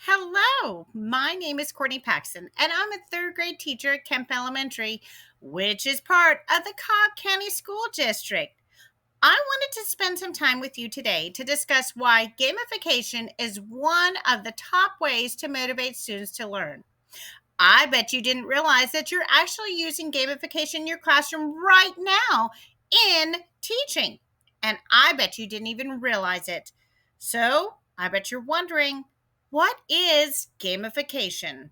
Hello, my name is Courtney Paxton, and I'm a third grade teacher at Kemp Elementary, which is part of the Cobb County School District. I wanted to spend some time with you today to discuss why gamification is one of the top ways to motivate students to learn. I bet you didn't realize that you're actually using gamification in your classroom right now in teaching. And I bet you didn't even realize it. So I bet you're wondering, what is gamification?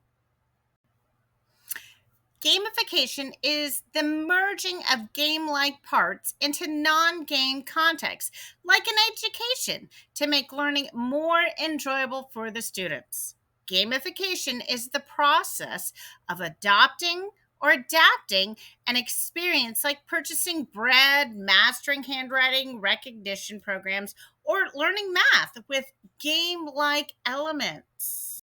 Gamification is the merging of game like parts into non game contexts, like in education, to make learning more enjoyable for the students. Gamification is the process of adopting or adapting an experience like purchasing bread, mastering handwriting recognition programs, or learning math with game like elements.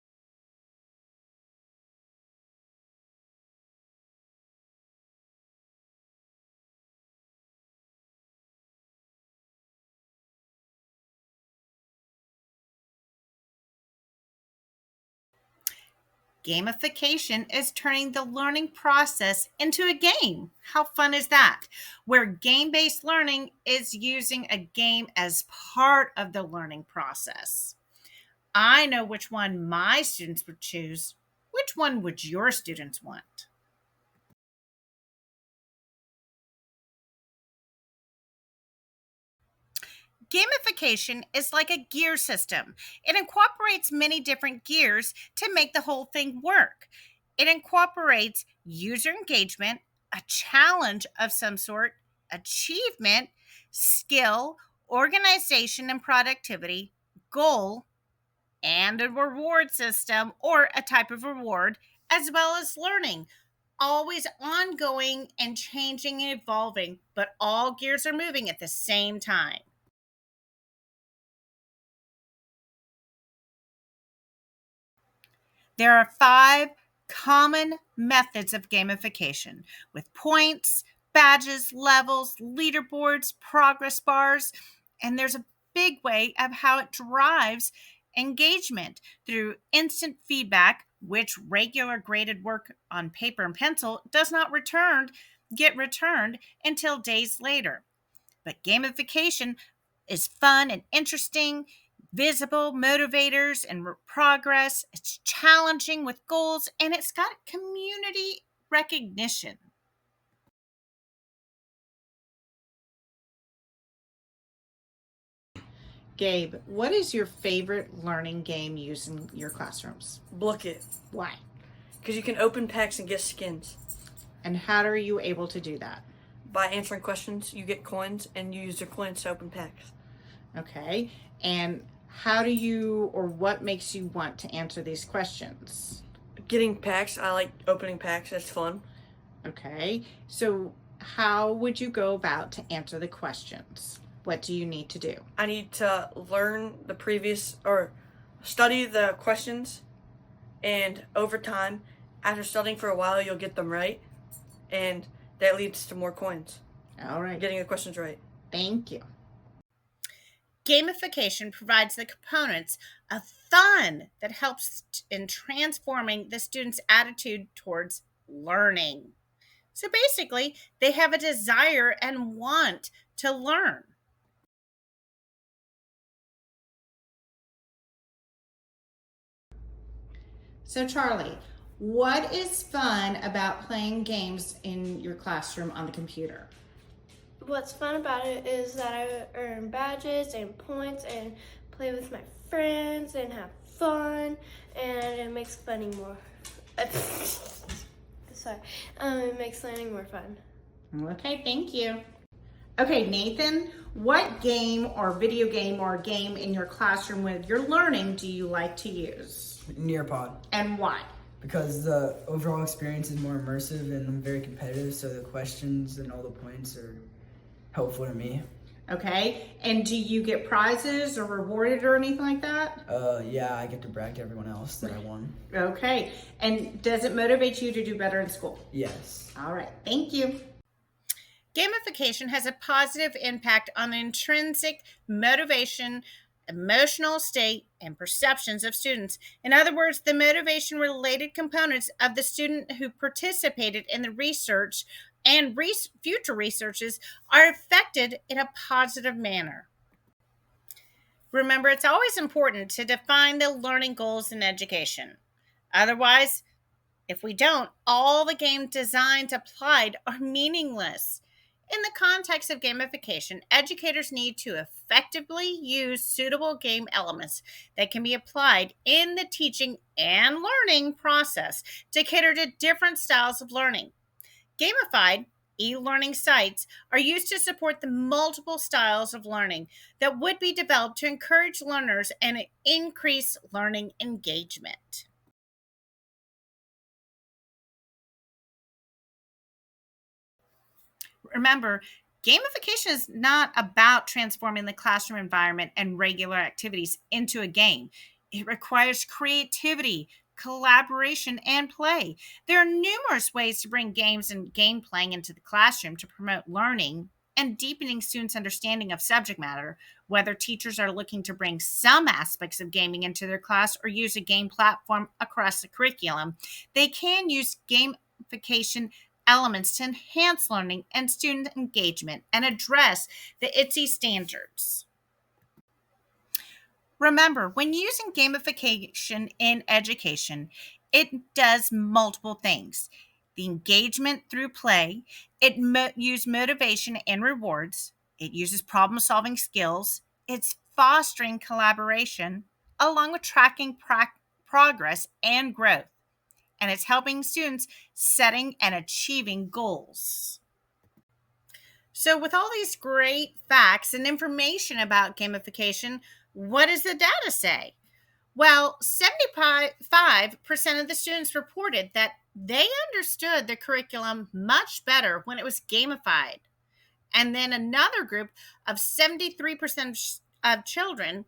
Gamification is turning the learning process into a game. How fun is that? Where game based learning is using a game as part of the learning process. I know which one my students would choose. Which one would your students want? Gamification is like a gear system. It incorporates many different gears to make the whole thing work. It incorporates user engagement, a challenge of some sort, achievement, skill, organization and productivity, goal, and a reward system or a type of reward, as well as learning. Always ongoing and changing and evolving, but all gears are moving at the same time. There are five common methods of gamification with points, badges, levels, leaderboards, progress bars, and there's a big way of how it drives engagement through instant feedback, which regular graded work on paper and pencil does not get returned until days later. But gamification is fun and interesting, visible motivators and progress. It's challenging with goals, and it's got community recognition. Gabe, what is your favorite learning game used in your classrooms? Book it. Why? Because you can open packs and get skins. And how are you able to do that? By answering questions, you get coins, and you use your coins to open packs. Okay. And how do you, or what makes you want to answer these questions? Getting packs, I like opening packs. That's fun. Okay. So, how would you go about to answer the questions? What do you need to do? I need to learn the previous or study the questions, and over time, after studying for a while, you'll get them right, and that leads to more coins. All right. Getting the questions right. Thank you. Gamification provides the components of fun that helps in transforming the student's attitude towards learning. So basically, they have a desire and want to learn. So, Charlie, what is fun about playing games in your classroom on the computer? What's fun about it is that I earn badges and points and play with my friends and have fun, and it makes funny more. Sorry, it makes learning more fun. Okay, thank you. Okay, Nathan, what game or video game or game in your classroom with your learning do you like to use? Nearpod. And why? Because the overall experience is more immersive and I'm very competitive, so the questions and all the points are helpful to me. Okay, and do you get prizes or rewarded or anything like that? Yeah, I get to brag to everyone else that I won. Okay, and does it motivate you to do better in school? Yes. All right, thank you. Gamification has a positive impact on the intrinsic motivation emotional state, and perceptions of students. In other words, the motivation related components of the student who participated in the research and future researches are affected in a positive manner. Remember, it's always important to define the learning goals in education. Otherwise, if we don't, all the game designs applied are meaningless. In the context of gamification, educators need to effectively use suitable game elements that can be applied in the teaching and learning process to cater to different styles of learning. Gamified e-learning sites are used to support the multiple styles of learning that would be developed to encourage learners and increase learning engagement. Remember, gamification is not about transforming the classroom environment and regular activities into a game. It requires creativity, collaboration, and play. There are numerous ways to bring games and game playing into the classroom to promote learning and deepening students' understanding of subject matter. Whether teachers are looking to bring some aspects of gaming into their class or use a game platform across the curriculum, they can use gamification elements to enhance learning and student engagement and address the ITSE standards. Remember, when using gamification in education, it does multiple things. The engagement through play, it uses motivation and rewards, it uses problem solving skills, it's fostering collaboration, along with tracking progress and growth, and it's helping students setting and achieving goals. So, with all these great facts and information about gamification, what does the data say? Well, 75% of the students reported that they understood the curriculum much better when it was gamified. And then another group of 73% of children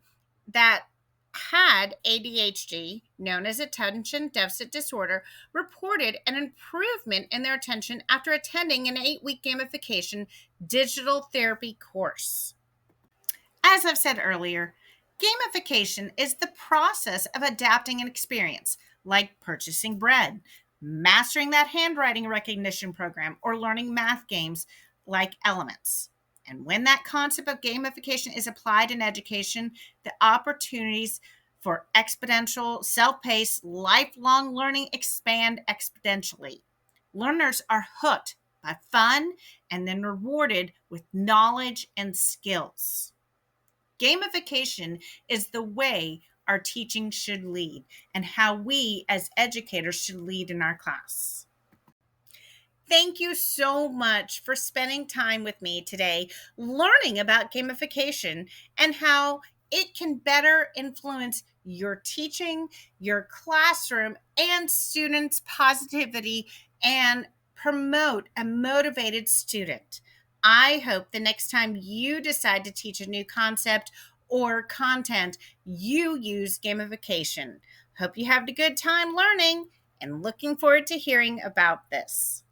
that had ADHD, known as attention deficit disorder, reported an improvement in their attention after attending an 8-week gamification digital therapy course. As I've said earlier, gamification is the process of adapting an experience, like purchasing bread, mastering that handwriting recognition program, or learning math games like Elements. And when that concept of gamification is applied in education, the opportunities for exponential, self paced, lifelong learning expand exponentially. Learners are hooked by fun and then rewarded with knowledge and skills. Gamification is the way our teaching should lead and how we as educators should lead in our class. Thank you so much for spending time with me today, learning about gamification and how it can better influence your teaching, your classroom, and students' positivity and promote a motivated student. I hope the next time you decide to teach a new concept or content, you use gamification. Hope you have a good time learning and looking forward to hearing about this.